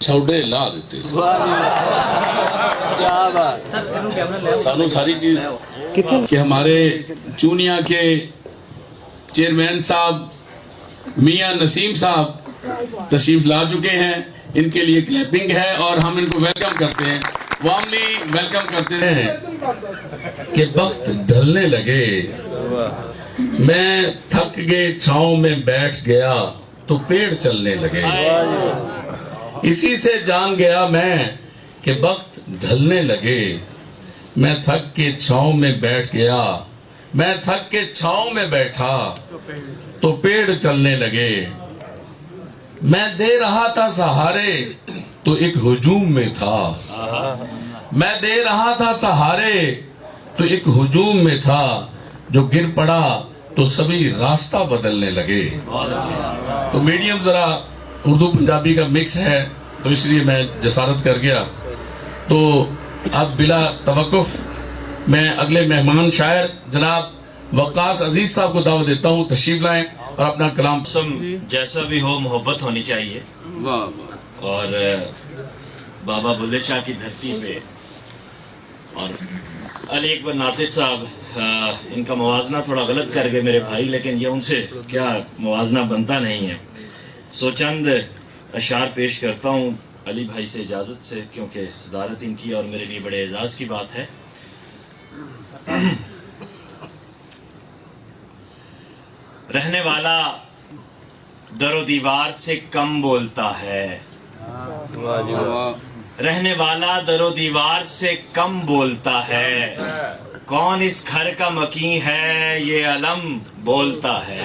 ਛੋਡੇ ਲਾ ਦਿੱਤੇ ਸੀ। सानू सारी चीज कि हमारे चूनिया के चेयरमैन साहब मियां नसीम साहब तशरीफ ला चुके हैं, इनके लिए क्लैपिंग है और हम इनको वेलकम करते हैं, वार्मली वेलकम करते हैं। कि वक्त ढलने लगे, मैं थक गए छांव में बैठ गया तो पेड़ चलने लगे। इसी से जान गया मैं कि वक्त ढलने लगे, मैं थक के छांव में बैठ गया, मैं थक के छांव में बैठा तो पेड़ चलने लगे। मैं दे रहा था सहारे तो एक हुजूम में था, मैं दे रहा था सहारे तो एक हुजूम में था, जो गिर पड़ा तो सभी रास्ता बदलने लगे। तो मीडियम जरा उर्दू पंजाबी का मिक्स है तो इसलिए मैं जसारत कर गया। तो अब बिला तवक्कुफ मैं अगले मेहमान शायर जनाब वक्कास अजीज साहब को दावत देता हूँ, तशरीफ लाएं और अपना कलाम। जैसा भी हो मोहब्बत होनी चाहिए। और बाबा बुल्ले शाह की धरती पे और अली अकबर नातिक साहब, इनका मुवाजना थोड़ा गलत कर गए मेरे भाई, लेकिन ये उनसे क्या मुवाजना बनता नहीं है। सो चंद अशार पेश करता हूँ अली भाई से इजाज़त से, क्योंकि सदारत इनकी और मेरे लिए बड़े एजाज़ की बात है। रहने वाला दरो दीवार से कम बोलता है, रहने वाला दरो दीवार से कम बोलता है, कौन इस घर का मकीन है ये अलम बोलता है।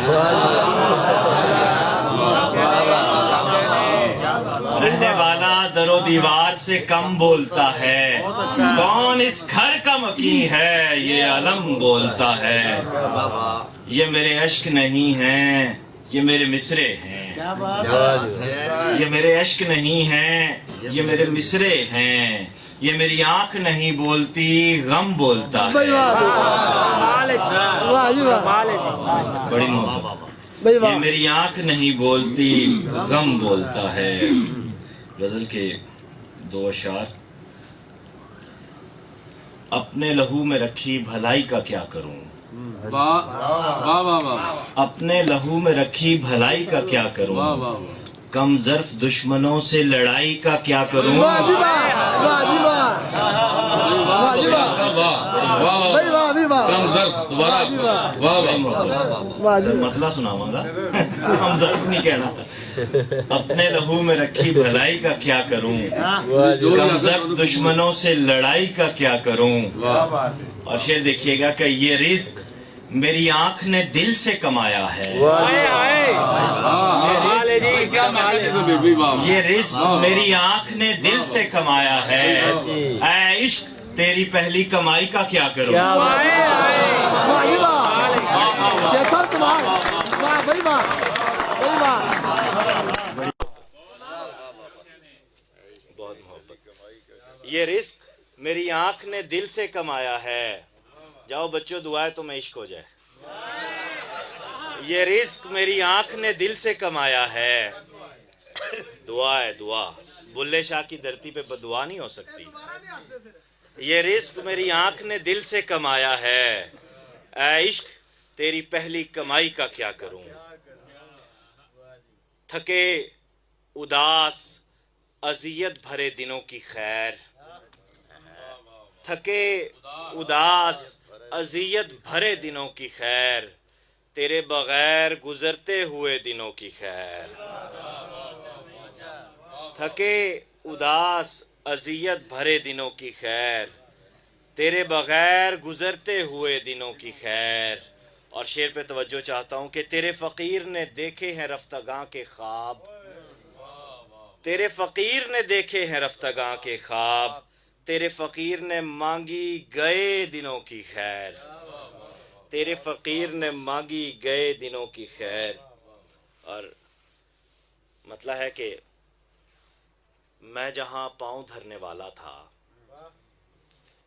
रहने वाला दरो दीवार से कम बोलता है, कौन इस घर का मकीन है ये अलम बोलता है। ये मेरे अश्क नहीं हैं, ये मेरे मिसरे हैं, ये मेरे अश्क नहीं हैं, ये मेरे मिसरे हैं, ये मेरी आंख नहीं बोलती गम बोलता है। बड़ी मोहब्बत। ये मेरी आंख नहीं बोलती गम बोलता है। गजल के दो अशार। अपने लहू में रखी भलाई का क्या करूं, अपने लहू में रखी भलाई का क्या करूं, कम ज़र्फ दुश्मनों से लड़ाई का क्या करूं। मतला सुनाऊंगा, कम ज़र्फ नहीं कहना। अपने लहू में रखी भलाई का क्या करूं, कम ज़र्फ दुश्मनों से लड़ाई का क्या करूं। और शेर देखिएगा कि ये रिस्क मेरी आंख ने दिल से कमाया है, ये रिस्क मेरी आंख ने दिल से कमाया है। ऐ इश्क तेरी पहली कमाई का क्या करूं। बहुत मोहब्बत। ये रिस्क मेरी आंख ने दिल से कमाया है। जाओ बच्चों दुआ है तो मैं इश्क हो जाए। ये रिस्क मेरी आंख ने दिल से कमाया है। दुआ है दुआ, बुल्ले शाह की धरती पे बदुआ नहीं हो सकती। ये रिस्क मेरी आंख ने दिल से कमाया है। ऐ इश्क तेरी पहली कमाई का क्या करूं। थके उदास अजियत भरे दिनों की खैर, थके उदास अजियत भरे दिनों की खैर, तेरे बगैर गुजरते हुए दिनों की खैर। थके उदास अजियत भरे दिनों की खैर, तेरे बगैर गुजरते हुए दिनों की खैर। और शेर पे तवज्जो चाहता हूँ कि तेरे फ़कीर ने देखे हैं रफ्तगां के ख्वाब, तेरे फ़कीर ने देखे हैं रफ्तगां के ख्वाब, तेरे फ़कीर ने मांगी गए दिनों की खैर, तेरे फ़कीर ने मांगी गए दिनों की खैर। और मतलब है कि मैं जहाँ पाँव धरने वाला था,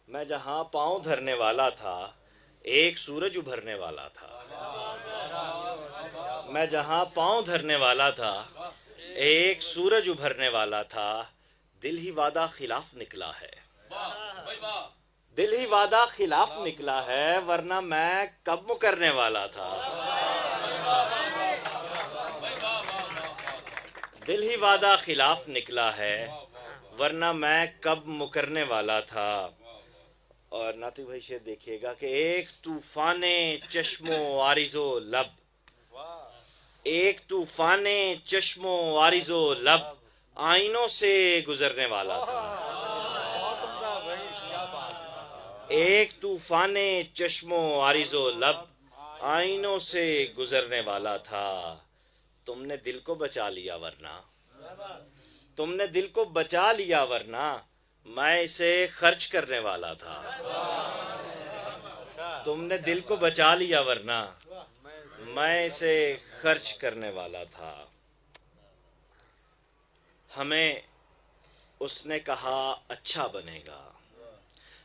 मैं जहाँ पाँव धरने वाला था, एक सूरज उभरने वाला था। मैं जहाँ पाँव धरने वाला था, एक सूरज उभरने वाला था। دل ہی وعدہ خلاف نکلا ہے، دل ہی وعدہ خلاف نکلا ہے، ورنہ میں کب مکرنے والا تھا، دل ہی وعدہ خلاف نکلا ہے، ورنہ میں کب مکرنے والا تھا۔ اور ناطق بھائی شعر دیکھیے گا کہ ایک طوفان چشم و عارض و لب، ایک طوفان چشم و عارض و لب آئینوں سے گزرنے والا تھا، ایک طوفان چشم و عارض و لب آئینوں سے گزرنے والا تھا۔ تم نے دل کو بچا لیا ورنہ، تم نے دل کو بچا لیا ورنہ میں اسے خرچ کرنے والا تھا، تم نے دل کو بچا لیا ورنہ میں اسے خرچ کرنے والا تھا۔ ہمیں اس نے کہا اچھا بنے گا،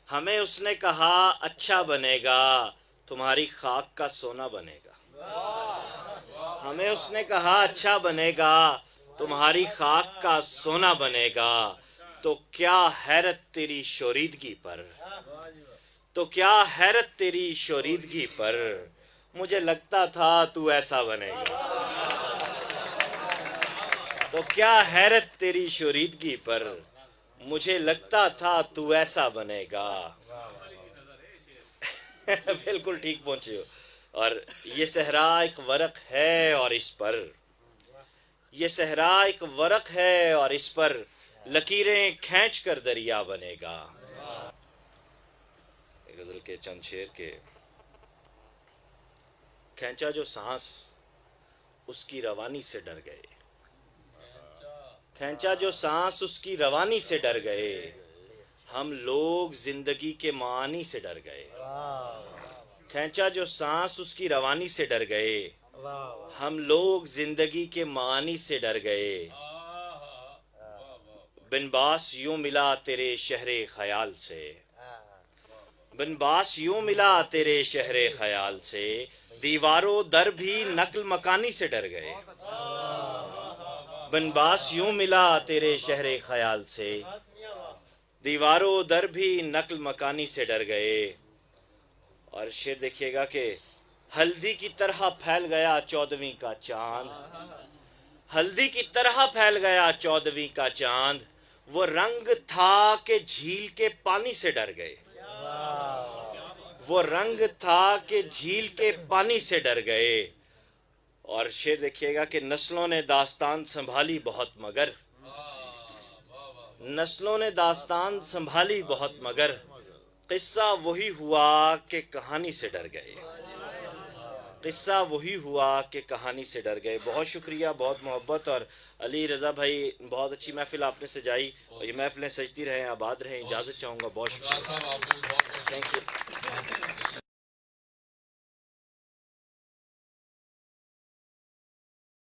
ہمیں اس نے کہا اچھا بنے گا، تمہاری خاک کا سونا بنے گا، ہمیں اس نے کہا اچھا بنے گا، تمہاری خاک کا سونا بنے گا، تو کیا حیرت تیری شوریدگی پر، تو کیا حیرت تیری شوریدگی پر، مجھے لگتا تھا تو ایسا بنے گا، تو کیا حیرت تیری شوریدگی پر، مجھے لگتا تھا تو ایسا بنے گا۔ بالکل ٹھیک پہنچے ہو۔ اور یہ صحرا ایک ورق ہے اور اس پر، یہ صحرا ایک ورق ہے اور اس پر لکیریں کھینچ کر دریا بنے گا۔ غزل کے چند شعر کے کھینچا جو سانس اس کی روانی سے ڈر گئے، کھینچا جو سانس اس کی روانی سے ڈر گئے، ہم لوگ زندگی کے معانی سے ڈر گئے، کھینچا جو سانس اس کی روانی سے ڈر گئے، ہم لوگ زندگی کے معانی سے ڈر گئے، بن باس یوں ملا تیرے شہر خیال سے، بن باس یوں ملا تیرے شہر خیال سے، دیواروں در بھی نقل مکانی سے ڈر گئے، بن باس یوں ملا تیرے شہر خیال سے، دیواروں در بھی نقل مکانی سے ڈر گئے۔ اور شعر دیکھیے گا کہ ہلدی کی طرح پھیل گیا 14ویں کا چاند، ہلدی کی طرح پھیل گیا 14ویں کا چاند، وہ رنگ تھا کہ جھیل کے پانی سے ڈر گئے، وہ رنگ تھا کہ جھیل کے پانی سے ڈر گئے۔ اور شعر دیکھیے گا کہ نسلوں نے داستان سنبھالی بہت مگر، نسلوں نے داستان سنبھالی بہت مگر، قصہ وہی ہوا کہ کہانی سے ڈر گئے، قصہ وہی ہوا کہ کہانی سے ڈر گئے۔ بہت شکریہ، بہت محبت۔ اور علی رضا بھائی بہت اچھی محفل آپ نے سجائی، اور یہ محفلیں سجتی رہیں، آباد رہیں، اجازت چاہوں گا۔ بہت شکریہ، تھینک یو۔